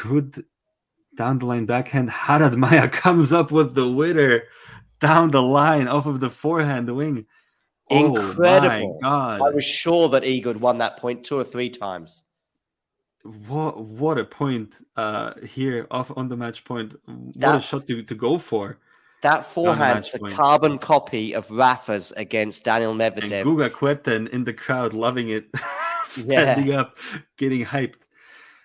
good down the line backhand. Haddad Maia comes up with the winner down the line off of the forehand wing. Oh my Incredible. God. I was sure that Igor had won that point 2 or 3 times. What a point here off on the match point. What a That shot to go for that on the forehand match is a point. carbon copy of Rafa's against Daniel And Medvedev. Guga Kueten in the crowd loving it, Yeah. standing up, getting hyped.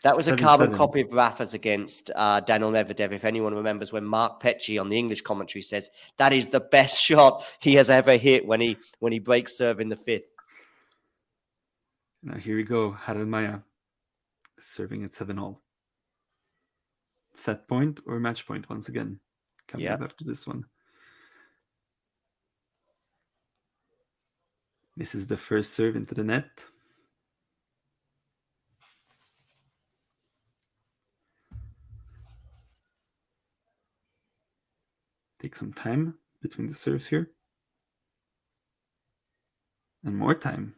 That was a carbon 7-7. copy of Rafa's against Daniel Medvedev. If anyone remembers when Mark Petchey on the English commentary says that is the best shot he has ever hit when he breaks serve in the 5th. Now here we go. Haddad Maia serving at 7-all. Set point or match point once again. Coming up after this one. Misses the first serve into the net. Take some time between the serves here. And more time.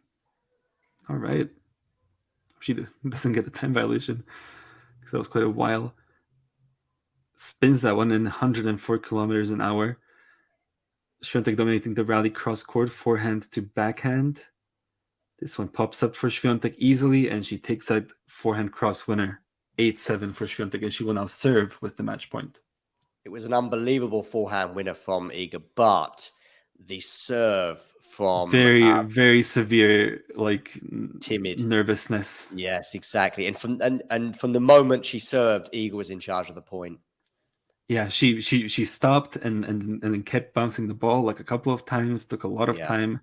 All right. She doesn't get a time violation because that was quite a while. Spins that one in 104 kilometers an hour. Swiatek dominating the rally cross court, forehand to backhand. This one pops up for Swiatek easily, and she takes that forehand cross winner. 8-7 for Swiatek, and she will now serve with the match point. It was an unbelievable forehand winner from Iga, but the serve from very severe, like timid nervousness. Yes, exactly. And from the moment she served, Iga was in charge of the point. Yeah, she stopped and then kept bouncing the ball like a couple of times. Took a lot of time,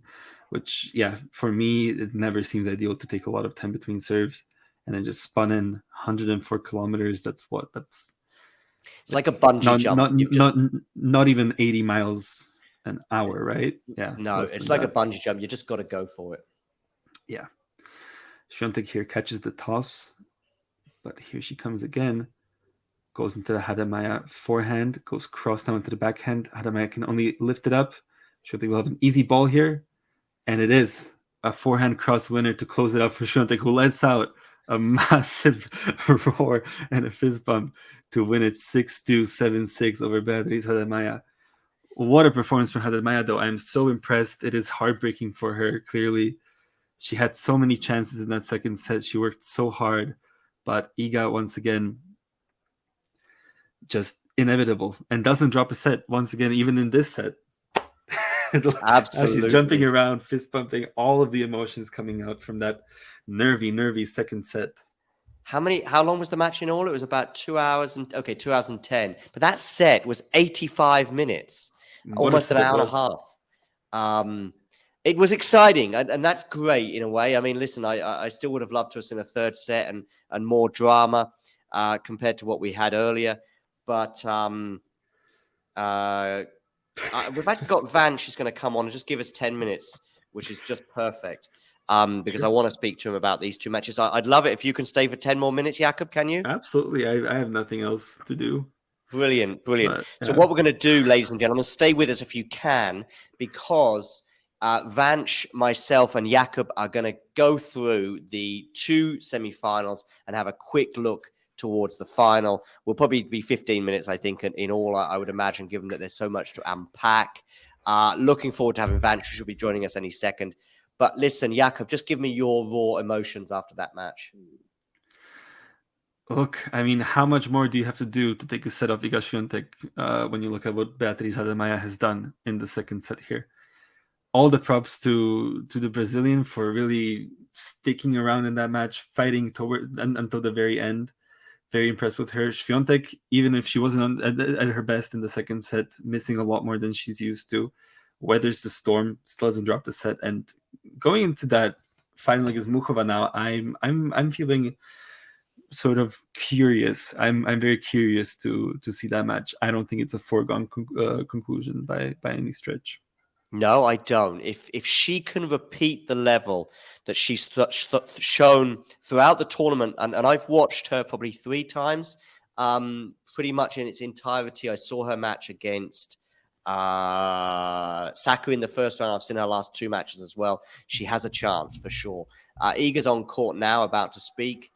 which for me it never seems ideal to take a lot of time between serves. And then just spun in 104 kilometers. It's like a bungee jump. Not even 80 miles an hour, right? Yeah. No, it's like a bungee jump. You just got to go for it. Yeah. Swiatek here catches the toss, but here she comes again. Goes into the Haddad Maia forehand, goes cross down into the backhand. Haddad Maia can only lift it up. Swiatek will have an easy ball here. And it is a forehand cross winner to close it out for Swiatek, who lets out a massive roar and a fist bump to win it 6-2, 7-6 over Beatriz Haddad Maia. What a performance from Haddad Maia, though. I'm so impressed. It is heartbreaking for her, clearly. She had so many chances in that second set. She worked so hard. But Iga, once again, just inevitable and doesn't drop a set once again, even in this set. Absolutely. She's jumping around, fist pumping, all of the emotions coming out from that nervy second set. How long was the match in all? It was about 2 hours 2 hours and 10. But that set was 85 minutes, almost an hour and a half. It was exciting, and that's great in a way. I mean, listen, I still would have loved to have seen a third set and more drama compared to what we had earlier. But we've actually got Van. She's going to come on and just give us 10 minutes, which is just perfect. Because I want to speak to him about these two matches. I'd love it if you can stay for 10 more minutes, Jakob. Can you? Absolutely. I have nothing else to do. Brilliant. So what we're going to do, ladies and gentlemen, stay with us if you can, because Vanch, myself, and Jakob are going to go through the two semifinals and have a quick look towards the final. Will probably be 15 minutes, I think, in all, I would imagine, given that there's so much to unpack. Looking forward to having Vanch, who should be joining us any second. But listen, Jakob, just give me your raw emotions after that match. Look, I mean, how much more do you have to do to take a set off Iga Swiatek when you look at what Beatriz Haddad Maia has done in the second set here? All the props to the Brazilian for really sticking around in that match, fighting until the very end. Very impressed with her. Swiatek, even if she wasn't at her best in the second set, missing a lot more than she's used to, weathers the storm, still doesn't drop the set. And going into that final against Muchova now, I'm feeling sort of curious. I'm very curious to see that match. I don't think it's a foregone conclusion by any stretch. No, I don't. If she can repeat the level that she's shown throughout the tournament, and I've watched her probably 3 times, pretty much in its entirety. I saw her match against Saku in the first round. I've seen her last 2 matches as well. She has a chance for sure. Iga's on court now, about to speak.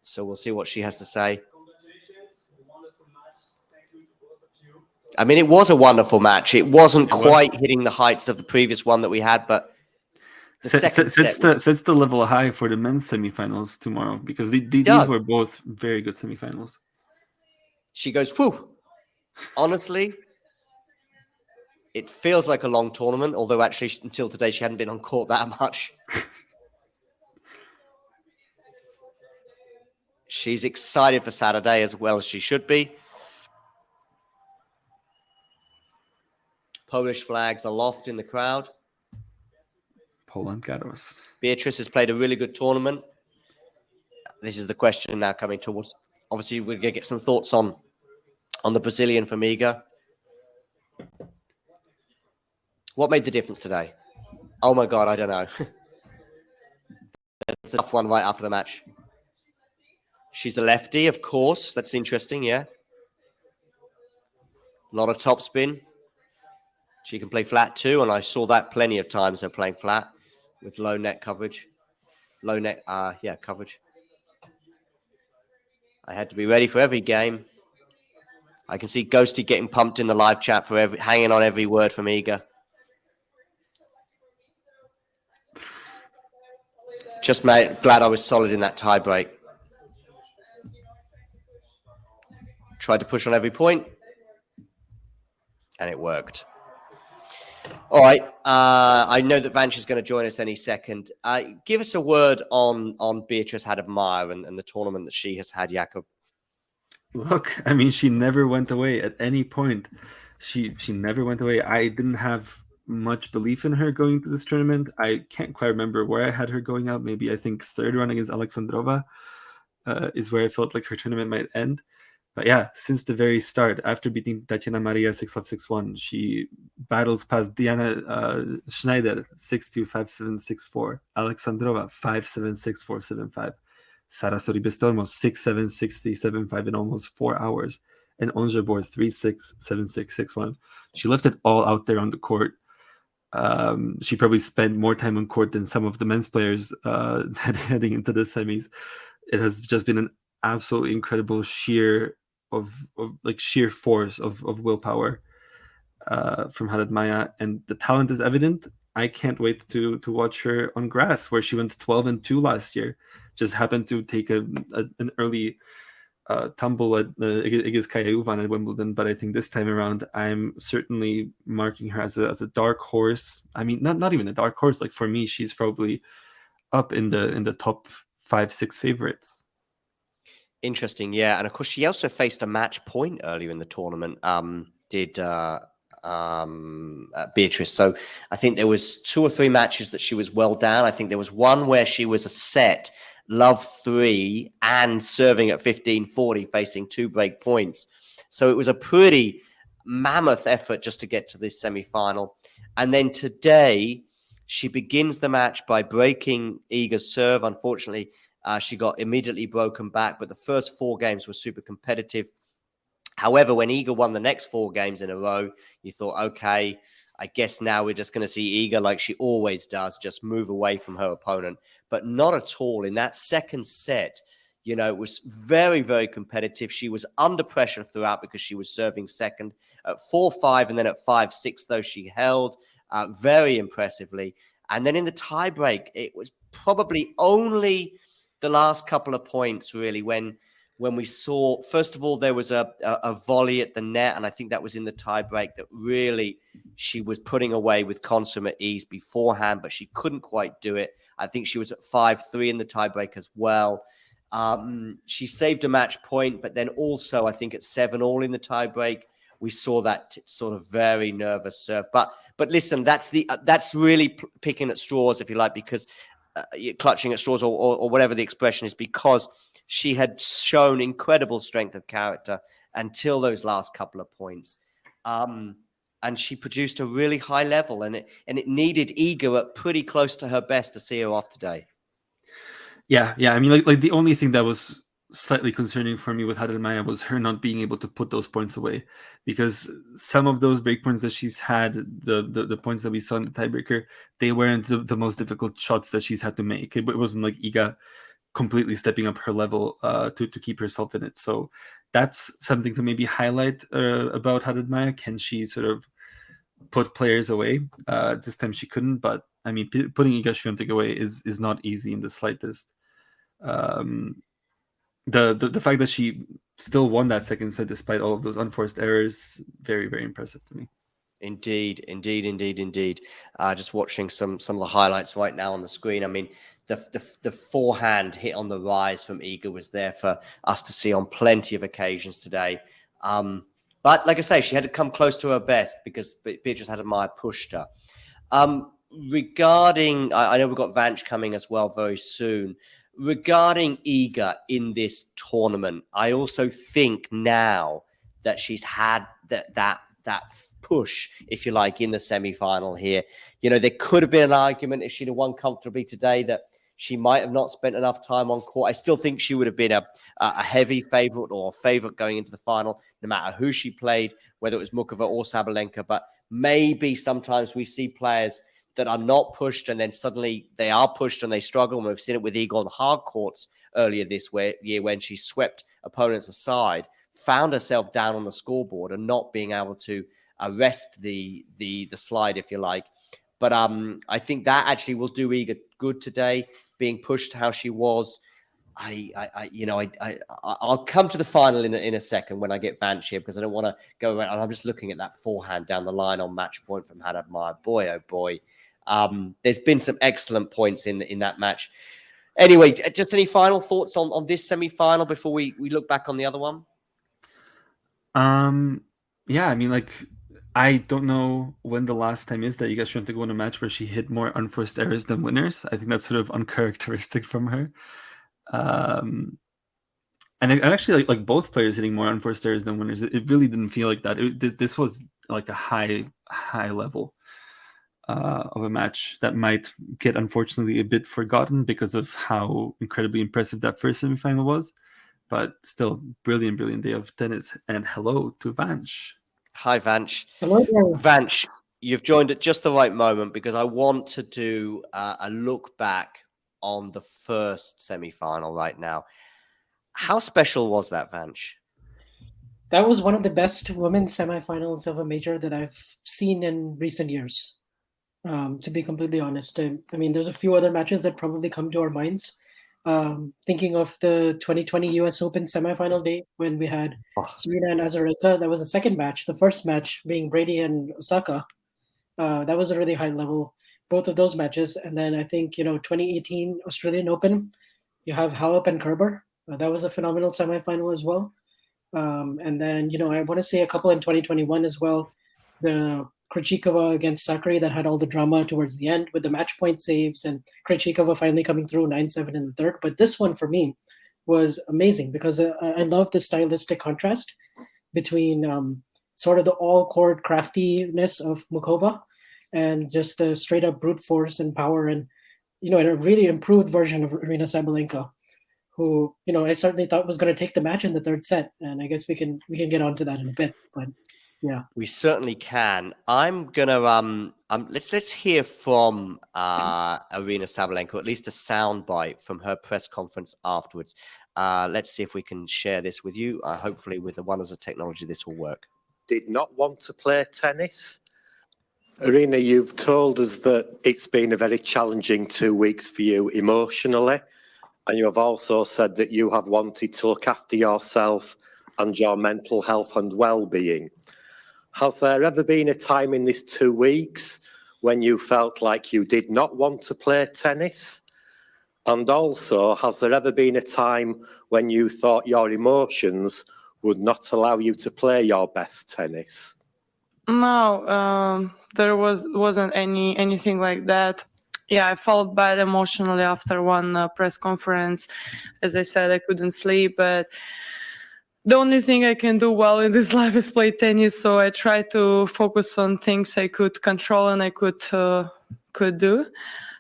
So we'll see what she has to say. I mean, it was a wonderful match. It wasn't quite hitting the heights of the previous one that we had, but the second sets the level high for the men's semifinals tomorrow, because these were both very good semifinals. She goes, whew. Honestly, it feels like a long tournament, although actually until today she hadn't been on court that much. She's excited for Saturday as well as she should be. Polish flags aloft in the crowd. Poland Garros. Beatrice has played a really good tournament. This is the question now coming towards. Obviously, we're going to get some thoughts on the Brazilian from Iga. What made the difference today? Oh my God, I don't know. It's a tough one right after the match. She's a lefty, of course. That's interesting, yeah. A lot of topspin. She can play flat too, and I saw that plenty of times, her playing flat with low net coverage. Low net, coverage. I had to be ready for every game. I can see Ghosty getting pumped in the live chat for hanging on every word from Iga. Just glad I was solid in that tie break. Tried to push on every point, and it worked. All right. I know that Vanch is going to join us any second. Give us a word on Beatrice Haddad Maia and the tournament that she has had, Jakob. Look, I mean, she never went away at any point. She never went away. I didn't have much belief in her going to this tournament. I can't quite remember where I had her going out. Maybe I think third run against Alexandrova is where I felt like her tournament might end. But yeah, since the very start, after beating Tatiana Maria 6-love, 6-1, she battles past Diana Schneider 6-2, 5-7, 6-4, Alexandrova 5-7, 6-4, 7-5, Sara Sorribes-Tormo 6-7, 6-3, 7-5 in almost 4 hours, and Ons Jabeur 3-6, 7-6, 6-1. She left it all out there on the court. She probably spent more time on court than some of the men's players heading into the semis. It has just been an absolutely incredible sheer force of willpower from Haddad Maia, and the talent is evident. I can't wait to watch her on grass, where she went 12-2 last year. Just happened to take an early tumble at against Kaya Uvan at Wimbledon, but I think this time around I'm certainly marking her as a dark horse. I mean, not even a dark horse. Like, for me, she's probably up in the top 5-6 favorites. Interesting, yeah. And of course, she also faced a match point earlier in the tournament. Beatrice. So I think there was 2 or 3 matches that she was well down. I think there was one where she was a set, love 3, and serving at 15-40, facing 2 break points. So it was a pretty mammoth effort just to get to this semi-final. And then today, she begins the match by breaking Iga's serve. Unfortunately, she got immediately broken back, but the first 4 games were super competitive. However, when Iga won the next 4 games in a row, you thought, okay, I guess now we're just going to see Iga, like she always does, just move away from her opponent. But not at all. In that second set, it was very, very competitive. She was under pressure throughout because she was serving second. At 4-5 and then at 5-6, though, she held very impressively. And then in the tiebreak, it was probably only the last couple of points, really, when we saw, first of all, there was a volley at the net, and I think that was in the tiebreak that really she was putting away with consummate ease beforehand, but she couldn't quite do it. I think she was at 5-3 in the tiebreak as well. She saved a match point, but then also I think at 7-all in the tiebreak, we saw that sort of very nervous serve. But listen, that's really picking at straws, if you like, because clutching at straws or whatever the expression is, because she had shown incredible strength of character until those last couple of points. And she produced a really high level, and it needed Iga at pretty close to her best to see her off today. Yeah. I mean, like the only thing that was slightly concerning for me with Haddad Maia was her not being able to put those points away, because some of those break points that she's had, the points that we saw in the tiebreaker, they weren't the most difficult shots that she's had to make. It wasn't like Iga completely stepping up her level to keep herself in it. So that's something to maybe highlight about Haddad Maia. Can she sort of put players away? This time she couldn't, but I mean, putting Iga Swiatek away is not easy in the slightest. The fact that she still won that second set despite all of those unforced errors, very, very impressive to me. Indeed. Just watching some of the highlights right now on the screen. I mean, the forehand hit on the rise from Iga was there for us to see on plenty of occasions today. But like I say, she had to come close to her best because Beatrice Haddad Maia pushed her. Regarding, I know we've got Vanch coming as well very soon. Regarding Iga in this tournament, I also think now that she's had that push, if you like, in the semi-final here. You know, there could have been an argument if she'd have won comfortably today that she might have not spent enough time on court. I still think she would have been a heavy favorite or a favorite going into the final, no matter who she played, whether it was Muchova or Sabalenka. But maybe sometimes we see players that are not pushed and then suddenly they are pushed and they struggle. And we've seen it with Iga on the hard courts earlier this year when she swept opponents aside, found herself down on the scoreboard and not being able to arrest the slide, if you like. But I think that actually will do Iga good today, being pushed how she was. I'll come to the final in a second when I get Vanch here because I don't want to go around. I'm just looking at that forehand down the line on match point from Haddad Maia. Boy, oh boy. There's been some excellent points in that match. Anyway, just any final thoughts on this semi-final before we look back on the other one? Yeah, I mean, like, I don't know when the last time is that Iga Swiatek won a match where she hit more unforced errors than winners. I think that's sort of uncharacteristic from her. And actually, like both players hitting more unforced errors than winners. It really didn't feel like that. This was like a high level of a match that might get unfortunately a bit forgotten because of how incredibly impressive that first semifinal was. But still, brilliant day of tennis. And hello to Vanch. Hi, Vanch. Hello. Vanch, you've joined at just the right moment because I want to do a look back on the first semi-final right now. How special was that, Vanch? That was one of the best women's semifinals of a major that I've seen in recent years. To be completely honest, I mean, there's a few other matches that probably come to our minds. Thinking of the 2020 U.S. Open semifinal day when we had Serena and Azarenka, that was the second match. The first match being Brady and Osaka. That was a really high level, both of those matches. And then I think 2018 Australian Open, you have Halep and Kerber. That was a phenomenal semifinal as well. And then I want to say a couple in 2021 as well. The Krejcikova against Sakari that had all the drama towards the end with the match point saves and Krejcikova finally coming through 9-7 in the third. But this one for me was amazing because I love the stylistic contrast between sort of the all-court craftiness of Muchova and just the straight-up brute force and power and, a really improved version of Aryna Sabalenka, who, I certainly thought was going to take the match in the third set. And I guess we can get onto that in a bit. But yeah, we certainly can. I'm gonna let's hear from Aryna Sabalenka, at least a soundbite from her press conference afterwards. Let's see if we can share this with you. Hopefully, with the wonders of technology, this will work. Did not want to play tennis. Aryna, you've told us that it's been a very challenging 2 weeks for you emotionally, and you have also said that you have wanted to look after yourself and your mental health and well-being. Has there ever been a time in these 2 weeks when you felt like you did not want to play tennis? And also, has there ever been a time when you thought your emotions would not allow you to play your best tennis? No, there wasn't anything like that. Yeah, I felt bad emotionally after one press conference. As I said, I couldn't sleep, but the only thing I can do well in this life is play tennis. So I try to focus on things I could control and I could do.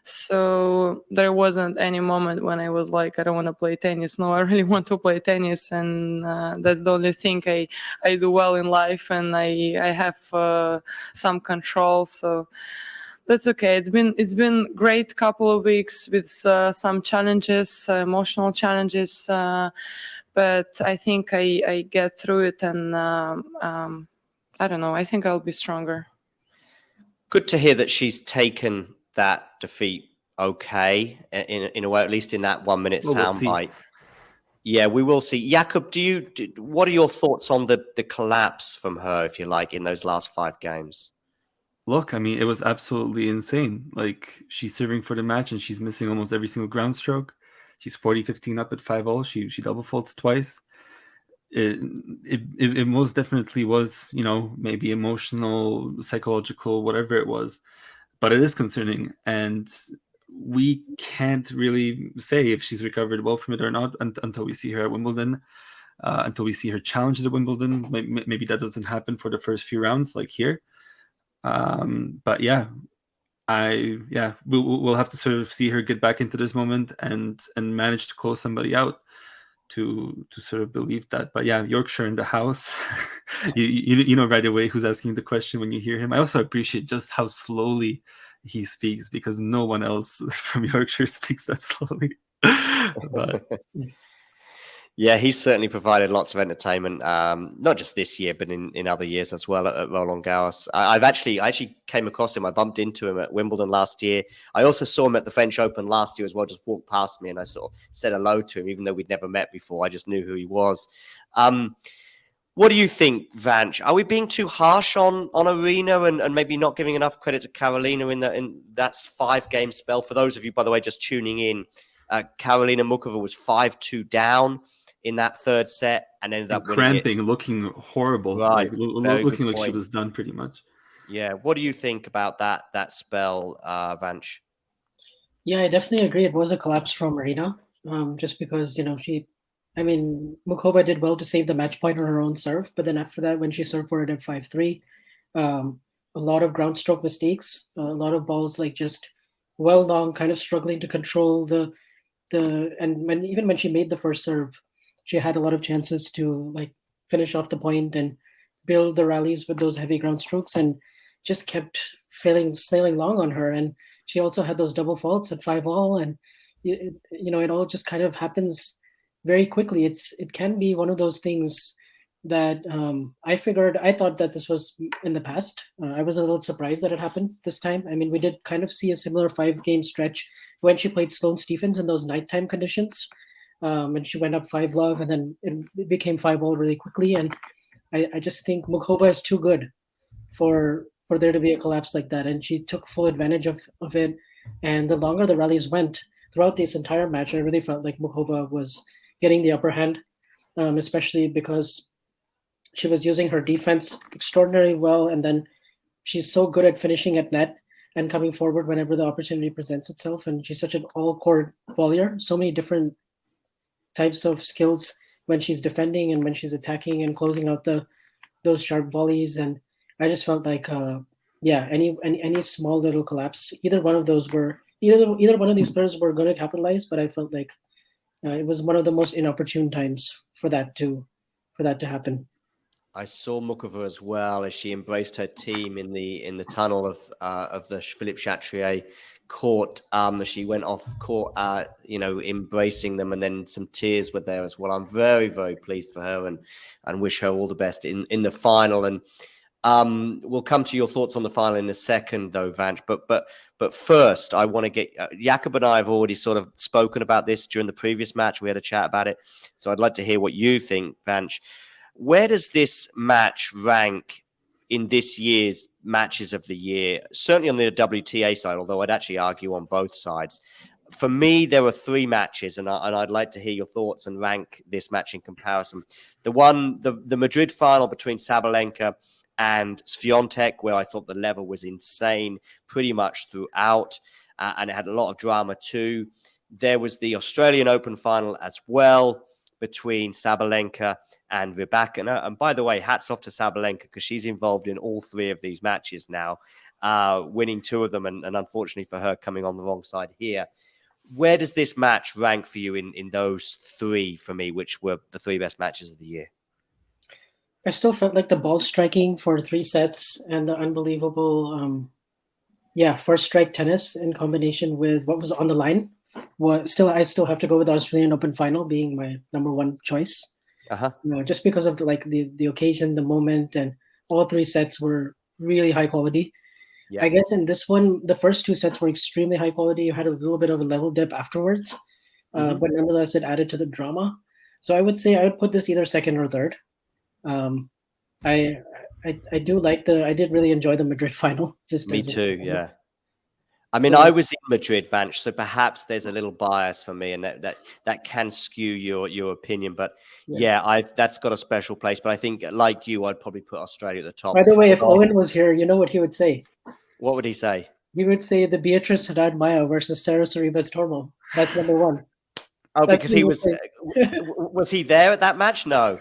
So there wasn't any moment when I was like, I don't want to play tennis. No, I really want to play tennis. And that's the only thing I do well in life. And I have some control. So that's okay. It's been great couple of weeks with some challenges, emotional challenges, but I think I get through it, and I don't know. I think I'll be stronger. Good to hear that she's taken that defeat okay, in a way, at least in that 1 minute soundbite. Yeah, we will see. Jakub, what are your thoughts on the collapse from her, if you like, in those last 5 games? Look, I mean, it was absolutely insane. Like, she's serving for the match and she's missing almost every single ground stroke. She's 40-15 up at 5-0. She double faults twice. It most definitely was, maybe emotional, psychological, whatever it was. But it is concerning. And we can't really say if she's recovered well from it or not until we see her at Wimbledon, until we see her challenge at Wimbledon. Maybe that doesn't happen for the first few rounds like here. But yeah, we'll have to sort of see her get back into this moment and manage to close somebody out to sort of believe that. But yeah, Yorkshire in the house. you know right away who's asking the question when you hear him. I also appreciate just how slowly he speaks, because no one else from Yorkshire speaks that slowly. But yeah, he's certainly provided lots of entertainment, not just this year, but in other years as well at Roland Garros. I actually came across him. I bumped into him at Wimbledon last year. I also saw him at the French Open last year as well, just walked past me, and I sort of said hello to him, even though we'd never met before. I just knew who he was. What do you think, Vanch? Are we being too harsh on Arena and maybe not giving enough credit to Karolina in that 5-game spell? For those of you, by the way, just tuning in, Karolina Muchova was 5-2 down in that third set and ended up cramping, looking horrible, right? Looking like she was done pretty much. Yeah. What do you think about that spell, Vanch? Yeah, I definitely agree. It was a collapse from Arena, just because Muchova did well to save the match point on her own serve, but then after that, when she served for it at 5-3, a lot of ground stroke mistakes, a lot of balls like just well long, kind of struggling to control even when she made the first serve, she had a lot of chances to like finish off the point and build the rallies with those heavy ground strokes, and just kept sailing long on her. And she also had those double faults at 5-all, and it all just kind of happens very quickly. It can be one of those things that I thought that this was in the past. I was a little surprised that it happened this time. I mean, we did kind of see a similar 5-game stretch when she played Sloane Stephens in those nighttime conditions. And she went up 5-love, and then it became 5-all really quickly. And I just think Muchova is too good for there to be a collapse like that. And she took full advantage of it. And the longer the rallies went throughout this entire match, I really felt like Muchova was getting the upper hand, especially because she was using her defense extraordinarily well. And then she's so good at finishing at net and coming forward whenever the opportunity presents itself. And she's such an all-court volleyer, so many different types of skills when she's defending and when she's attacking and closing out those sharp volleys. And I just felt like any small little collapse, either one of these players were going to capitalize, but I felt like it was one of the most inopportune times for that to happen. I saw Muchova as well as she embraced her team in the tunnel of the Philippe Chatrier court. She went off court, embracing them, and then some tears were there as well. I'm very, very pleased for her and wish her all the best in the final. And we'll come to your thoughts on the final in a second, though, Vanch. But first, I want to get Jakub and I have already sort of spoken about this during the previous match. We had a chat about it, so I'd like to hear what you think, Vanch. Where does this match rank in this year's matches of the year? Certainly on the WTA side, although I'd actually argue on both sides. For me, there were 3 matches, and I'd like to hear your thoughts and rank this match in comparison. The Madrid final between Sabalenka and Swiatek, where I thought the level was insane pretty much throughout, and it had a lot of drama too. There was the Australian Open final as well between Sabalenka and Rybakina. And by the way, hats off to Sabalenka, because she's involved in all 3 of these matches now, winning 2 of them, and unfortunately for her, coming on the wrong side here. Where does this match rank for you in those 3 for me, which were the 3 best matches of the year? I still felt like the ball striking for 3 sets and the unbelievable Yeah, first strike tennis in combination with what was on the line. I still have to go with the Australian Open final being my number one choice. Uh-huh. Just because of the occasion, the moment, and all three sets were really high quality. Yeah. I guess in this one, the first two sets were extremely high quality. You had a little bit of a level dip afterwards, but nonetheless, it added to the drama. So I would say I would put this either second or third. Um, I, I do like I did really enjoy the Madrid final. Just Me as too, yeah. I mean, So- I was in Madrid, Vanch, so perhaps there's a little bias for me, and that can skew your opinion. But yeah, that's got a special place. But I think, like you, I'd probably put Australia at the top. By the way, if Owen was here, you know what he would say? What would he say? He would say the Beatrice Haddad Maia versus Sarah Sorribes Tormo. That's number one. Oh, That's because he was was he there at that match? No.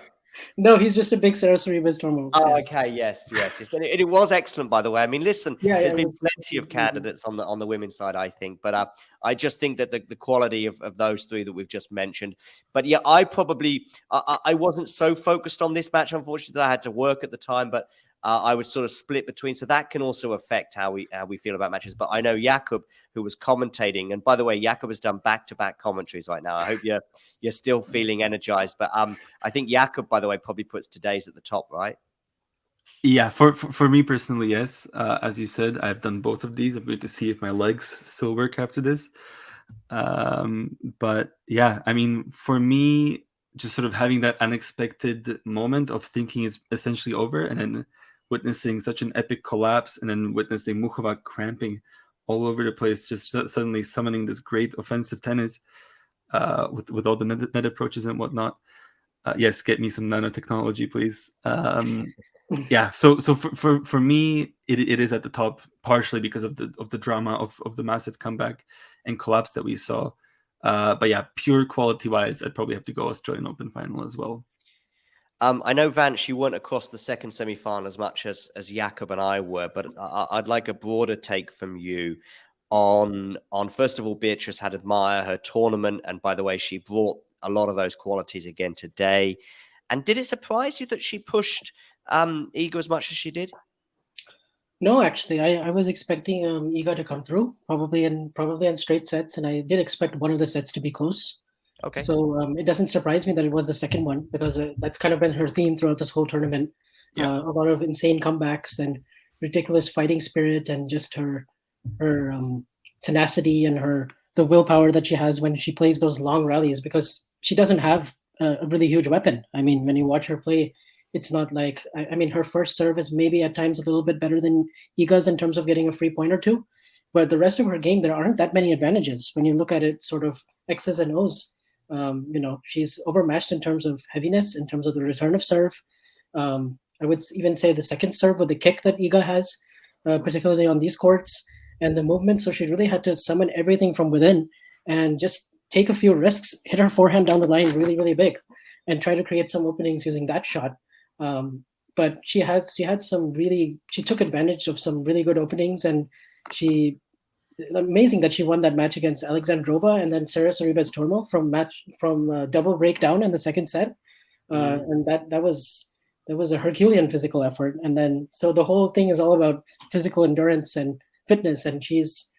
No, he's just a big Sarah Sorribes Tormo. Oh, okay, yes. And it was excellent, by the way. I mean, listen, there's been plenty of candidates on the women's side, I think, but I just think that the quality of those three that we've just mentioned. But yeah, I wasn't so focused on this match, unfortunately, that I had to work at the time, but I was sort of split between, so that can also affect how we feel about matches. But I know Jakub, who was commentating, and by the way, Jakub has done back-to-back commentaries right now. I hope you're still feeling energized. But I think Jakub, by the way, probably puts today's at the top, right? Yeah, for me personally, yes. As you said, I've done both of these. I'm going to see if my legs still work after this. But yeah, I mean, for me, just sort of having that unexpected moment of thinking it's essentially over, and then witnessing such an epic collapse, and then witnessing Muchova cramping all over the place, just suddenly summoning this great offensive tennis with all the net approaches and whatnot. Yes, get me some nanotechnology, please. Yeah, so for me, it is at the top, partially because of the drama of the massive comeback and collapse that we saw. But yeah, pure quality wise, I'd probably have to go Australian Open final as well. I know, Vance, you weren't across the second semi-final as much as Jakub and I were, but I'd like a broader take from you on first of all, Beatrice Haddad Maia, her tournament, and by the way, she brought a lot of those qualities again today. And did it surprise you that she pushed Iga as much as she did? No, actually, I was expecting Iga to come through, probably in straight sets, and I did expect one of the sets to be close. Okay. So it doesn't surprise me that it was the second one, because that's kind of been her theme throughout this whole tournament. Yeah. A lot of insane comebacks and ridiculous fighting spirit, and just her tenacity and the willpower that she has when she plays those long rallies, because she doesn't have a really huge weapon. I mean, when you watch her play, it's not like, I mean, her first serve is maybe at times a little bit better than Iga's in terms of getting a free point or two, but the rest of her game, there aren't that many advantages when you look at it sort of X's and O's. She's overmatched in terms of heaviness, in terms of the return of serve. I would even say the second serve with the kick that Iga has, particularly on these courts, and the movement. So she really had to summon everything from within and just take a few risks, hit her forehand down the line really, really big, and try to create some openings using that shot. But she took advantage of some really good openings, and amazing that she won that match against Alexandrova and then Sarah Sorribes Tormo from double breakdown in the second set. And that was a Herculean physical effort. And then, so the whole thing is all about physical endurance and fitness, and she's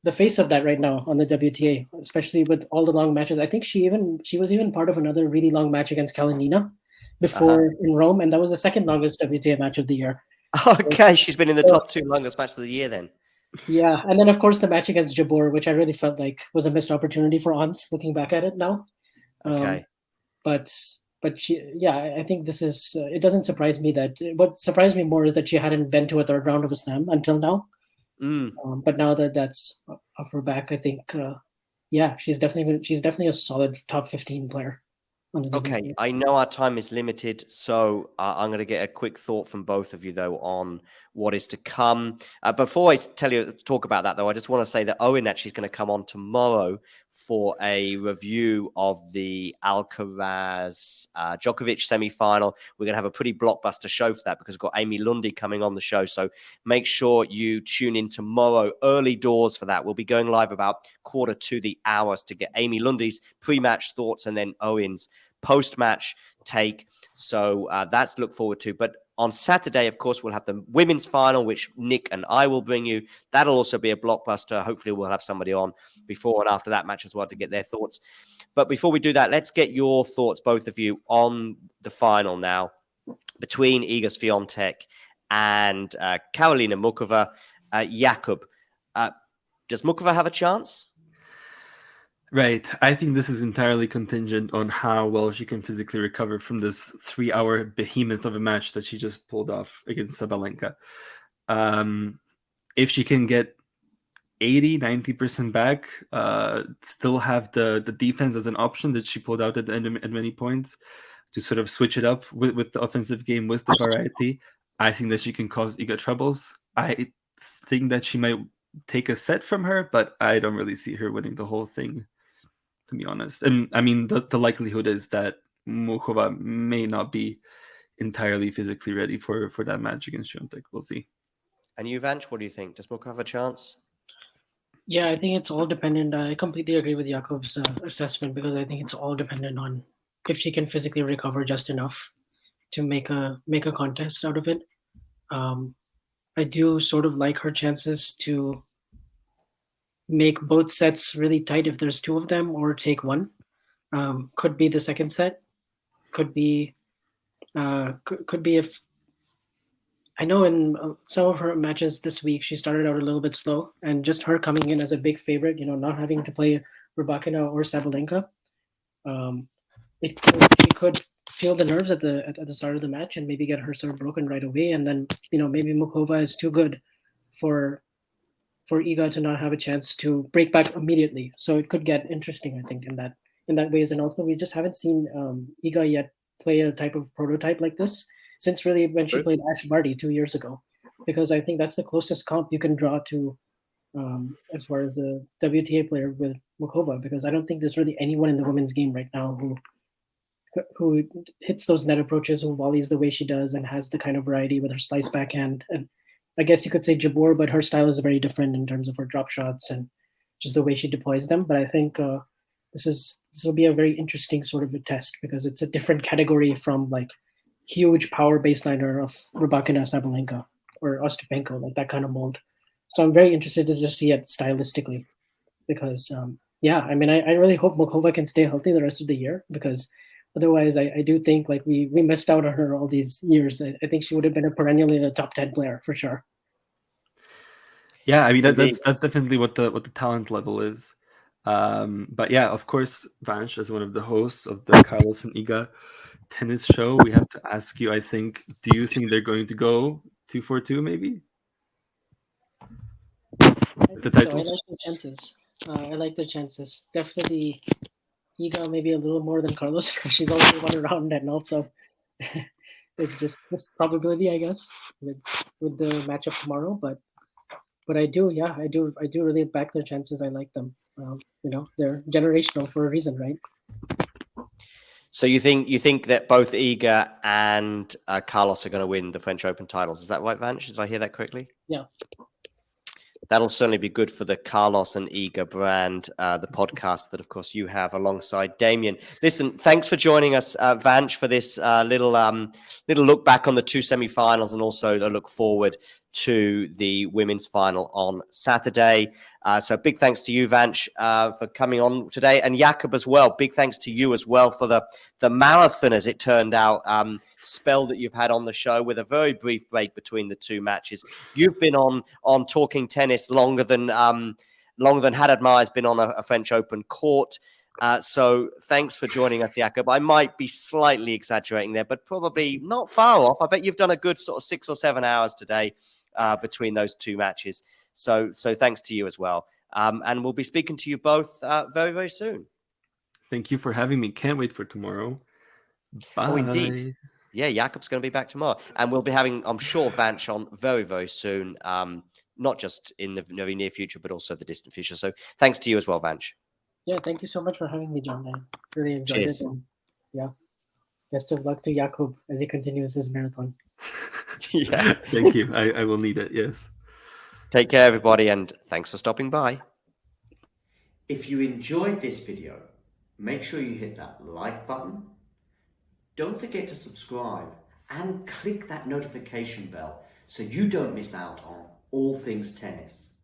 the face of that right now on the WTA, especially with all the long matches. I think she was even part of another really long match against Kalinina before in Rome, and that was the second longest WTA match of the year. Okay, she's been in the top two longest matches of the year then. Yeah, and then of course the match against Jabeur, which I really felt like was a missed opportunity for Ons, looking back at it now. Okay. But I think this is. It doesn't surprise me that. What surprised me more is that she hadn't been to a third round of a Slam until now. But now that that's off her back, I think, she's definitely a solid top 15 player. Okay, I know our time is limited, so I'm going to get a quick thought from both of you, though, on what is to come. Before I talk about that, though, I just want to say that Owen actually is going to come on tomorrow for a review of the Alcaraz Djokovic semi-final. We're going to have a pretty blockbuster show for that because we've got Amy Lundy coming on the show. So make sure you tune in tomorrow, early doors for that. We'll be going live about 1:45 to get Amy Lundy's pre-match thoughts and then Owen's post-match take. So that's look forward to. But On Saturday, of course, we'll have the women's final, which Nick and I will bring you. That'll also be a blockbuster. Hopefully, we'll have somebody on before and after that match as well to get their thoughts. But before we do that, let's get your thoughts, both of you, on the final now between Iga Swiatek and Karolina Muchova. Jakub, does Muchova have a chance? Right. I think this is entirely contingent on how well she can physically recover from this 3-hour behemoth of a match that she just pulled off against Sabalenka. If she can get 80-90% back, still have the defense as an option that she pulled out at many points to sort of switch it up with the offensive game, with the variety, I think that she can cause Iga troubles. I think that she might take a set from her, but I don't really see her winning the whole thing, to be honest. And I mean, the likelihood is that Muchova may not be entirely physically ready for that match against Swiatek. We'll see. And you, Vanch, what do you think? Does Muchova have a chance? Yeah, I think it's all dependent. I completely agree with Jakub's assessment, because I think it's all dependent on if she can physically recover just enough to make a contest out of it. I do sort of like her chances to make both sets really tight if there's two of them, or take one. Could be the second set. Could be if, I know in some of her matches this week, she started out a little bit slow, and just her coming in as a big favorite, not having to play Rybakina or Sabalenka, she could feel the nerves at the start of the match and maybe get her serve broken right away, and then maybe Muchova is too good for Iga to not have a chance to break back immediately. So it could get interesting, I think, in that ways. And also, we just haven't seen Iga yet play a type of prototype like this since really when she played Ash Barty 2 years ago, because I think that's the closest comp you can draw to as far as a WTA player with Muchova, because I don't think there's really anyone in the women's game right now who hits those net approaches, who volleys the way she does, and has the kind of variety with her slice backhand. And I guess you could say Jabeur, but her style is very different in terms of her drop shots and just the way she deploys them. But I think this will be a very interesting sort of a test, because it's a different category from like huge power baseliner of Rybakina, Sabalenka, or Ostapenko, like that kind of mold. So I'm very interested to just see it stylistically, because I mean, I really hope Muchova can stay healthy the rest of the year, because otherwise I do think like we missed out on her all these years. I think she would have been a perennially a top 10 player for sure. Yeah, I mean that's definitely what the talent level is. But yeah, of course, Vanch, as one of the hosts of the Carlos and Iga tennis show, we have to ask you, I think, do you think they're going to go 2-4-2 maybe? The titles? So I like their chances. I like their chances. Definitely Iga maybe a little more than Carlos, because she's also won around, and also it's just probability, I guess, with the matchup tomorrow. But I do really back their chances. I like them. They're generational for a reason, right? So you think that both Iga and Carlos are going to win the French Open titles? Is that right, Vanch? Did I hear that correctly? Yeah. That'll certainly be good for the Carlos and Iga brand, the podcast that, of course, you have alongside Damien. Listen, thanks for joining us, Vanch, for this little look back on the two semi-finals, and also a look forward to the women's final on Saturday. So big thanks to you, Vanch, for coming on today, and Jakub as well. Big thanks to you as well for the marathon, as it turned out, spell that you've had on the show, with a very brief break between the two matches. You've been on Talking Tennis longer than Haddad Maia has been on a French Open court. So thanks for joining us, Jakub. I might be slightly exaggerating there, but probably not far off. I bet you've done a good sort of 6 or 7 hours today between those two matches. So thanks to you as well. And we'll be speaking to you both very, very soon. Thank you for having me. Can't wait for tomorrow. Bye. Oh, indeed. Yeah, Jakub's going to be back tomorrow. And we'll be having, I'm sure, Vanch on very, very soon. Not just in the very near future, but also the distant future. So thanks to you as well, Vanch. Yeah, thank you so much for having me, John. I really enjoyed Cheers. it. And yeah, best of luck to Jakub as he continues his marathon. Yeah. Thank you. I will need it. Yes. Take care, everybody, and thanks for stopping by. If you enjoyed this video, make sure you hit that like button. Don't forget to subscribe and click that notification bell so you don't miss out on all things tennis.